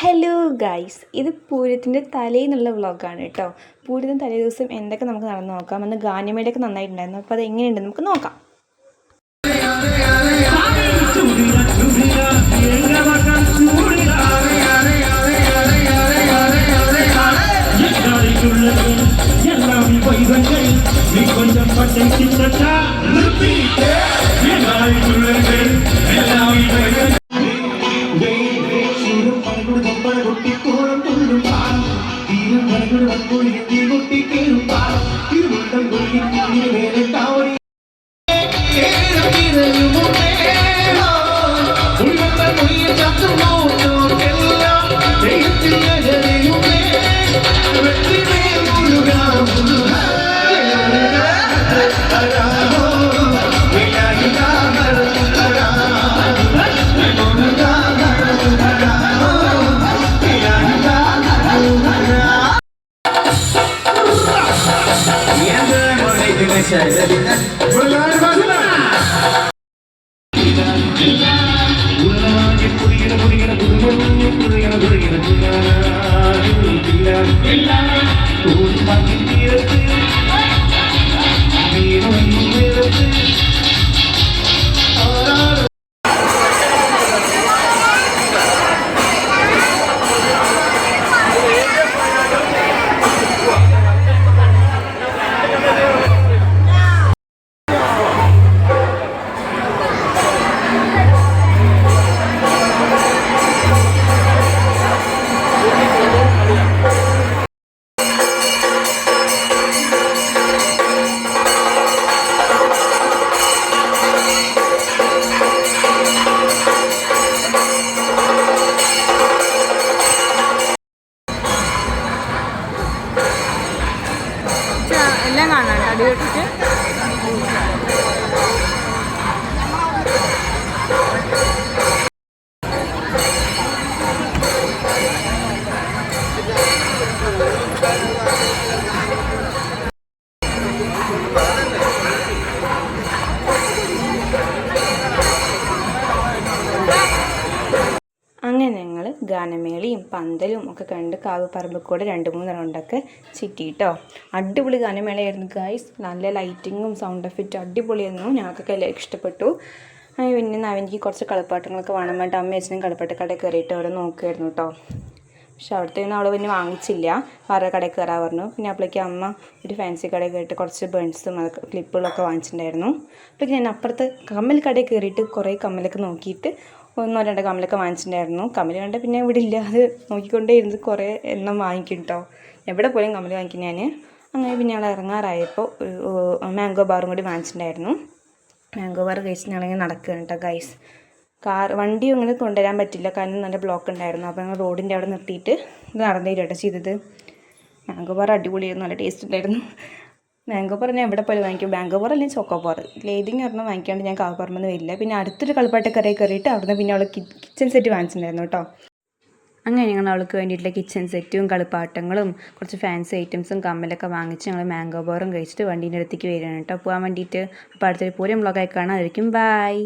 Hello guys, ഇത് പൂരത്തിൻ്റെ തലേന്നുള്ള വ്ളോഗാണ് കേട്ടോ. പൂരത്തിൻ്റെ തലേ ദിവസം എന്തൊക്കെ നമുക്ക് നടന്നു നോക്കാം. അന്ന് ഗാനമേളയൊക്കെ നന്നായിട്ടുണ്ടായിരുന്നു. അപ്പോൾ അത് എങ്ങനെയുണ്ടെന്ന് നമുക്ക് നോക്കാം. എല്ലാം കാണാം അടിയോട്ടിട്ട്. അങ്ങനെ ഞങ്ങൾ ഗാനമേളയും പന്തലും ഒക്കെ കണ്ട് കാവ് പറമ്പിൽ കൂടെ 2-3 റൗണ്ടൊക്കെ ചിറ്റിയിട്ടോ. അടിപൊളി ഗാനമേളയായിരുന്നു ഗൈസ്. നല്ല ലൈറ്റിങ്ങും സൗണ്ട് എഫക്റ്റും അടിപൊളിയായിരുന്നു. ഞങ്ങൾക്കൊക്കെ എല്ലാവർക്കും ഇഷ്ടപ്പെട്ടു. പിന്നെ നവനിക്ക് കുറച്ച് കളിപ്പാട്ടങ്ങളൊക്കെ വേണം വേണ്ട അമ്മ അച്ഛനും കളിപ്പാട്ടക്കടയിൽ കയറിയിട്ട് അവരെ നോക്കുമായിരുന്നു കേട്ടോ. പക്ഷെ അവിടുത്തെ അവൾ പിന്നെ വാങ്ങിച്ചില്ല, വേറെ കടയിൽ കയറാൻ പറഞ്ഞു. പിന്നെ അപ്പോഴേക്ക് അമ്മ ഒരു ഫാൻസി കടയിൽ കയറിയിട്ട് കുറച്ച് ബൺസും അതൊക്കെ ക്ലിപ്പുകളൊക്കെ വാങ്ങിച്ചിട്ടുണ്ടായിരുന്നു. അപ്പോഴേക്ക് ഞാൻ അപ്പുറത്ത് കമ്മൽ കടയിൽ കയറിയിട്ട് കുറേ കമ്മലൊക്കെ നോക്കിയിട്ട് 1-2 കമ്മലൊക്കെ വാങ്ങിച്ചിട്ടുണ്ടായിരുന്നു. കമ്മൽ കണ്ട പിന്നെ ഇവിടെ ഇല്ല, അത് നോക്കിക്കൊണ്ടേ ഇരുന്ന് കുറേ എണ്ണം വാങ്ങിക്കും കേട്ടോ. എവിടെ പോലും കമ്മൽ വാങ്ങിക്കും ഞാൻ. അങ്ങനെ പിന്നെ ഞങ്ങൾ ഇറങ്ങാറായപ്പോൾ മാംഗോ ബാറും കൂടി വാങ്ങിച്ചിട്ടുണ്ടായിരുന്നു. മാംഗോ ബാർ കഴിച്ച് ഞങ്ങളിങ്ങനെ നടക്കുകയാണ് കേട്ടോ ഗൈസ്. വണ്ടി അങ്ങനെ കൊണ്ടുവരാൻ പറ്റില്ല, കാരണം നല്ല ബ്ലോക്ക് ഉണ്ടായിരുന്നു. അപ്പോൾ ഞങ്ങൾ റോഡിൻ്റെ അവിടെ നിർത്തിയിട്ട് ഇത് നടന്നിട്ട് ചെയ്തത്. മാംഗോ ബാർ അടിപൊളിയായിരുന്നു, നല്ല ടേസ്റ്റ് ഉണ്ടായിരുന്നു. മാംഗോ ബാർ ഞാൻ എവിടെ പോലും വാങ്ങിക്കും, മാംഗോ ബാർ അല്ലെങ്കിൽ ചോക്കോ ബാർ. ലേതിങ് പറഞ്ഞാൽ വാങ്ങിക്കാണ്ട് ഞാൻ കാവപ്പറമ്പെന്ന് വരില്ല. പിന്നെ അടുത്തൊരു കളിപ്പാട്ടക്കരയിൽ കയറിയിട്ട് അവിടുന്ന് പിന്നെ അവൾ കിച്ചൺ സെറ്റ് വാങ്ങിച്ചിട്ടുണ്ടായിരുന്നു കേട്ടോ. അങ്ങനെ ഞങ്ങൾ അവൾക്ക് വേണ്ടിയിട്ടുള്ള കിച്ചൺ സെറ്റും കളിപ്പാട്ടങ്ങളും കുറച്ച് ഫാൻസി ഐറ്റംസും കമ്മലൊക്കെ വാങ്ങിച്ച് ഞങ്ങൾ മാംഗോ ബാറും കഴിച്ചിട്ട് വണ്ടീൻ്റെ അടുത്തേക്ക് വരികയാണ് കേട്ടോ പോകാൻ വേണ്ടിയിട്ട്. അപ്പോൾ അടുത്തൊരു പൂരം വ്ളോഗായി കാണാമായിരിക്കും. ബൈ.